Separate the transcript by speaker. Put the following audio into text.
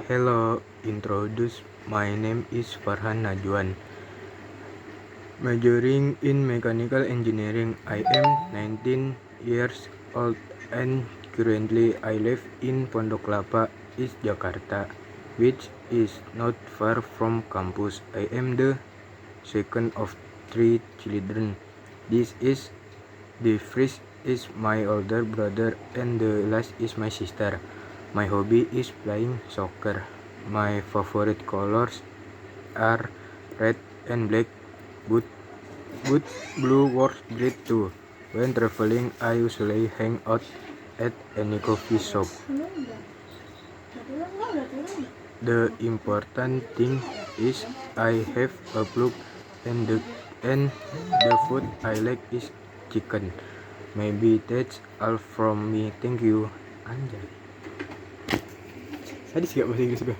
Speaker 1: Hello, introduce. My name is Farhan Najwan. Majoring in mechanical engineering. I am 19 years old and currently I live in Pondok Lapa, East Jakarta, which is not far from campus. I am the second of three children. This is the first is my older brother and the last is my sister. My hobby is playing soccer. My favorite colors are red and black, but blue works great too. When traveling, I usually hang out at any coffee shop. The important thing is I have a plug and the food I like is chicken. Maybe that's all from me. Thank you. Anjay. Sadis gak bahasa Inggris gue?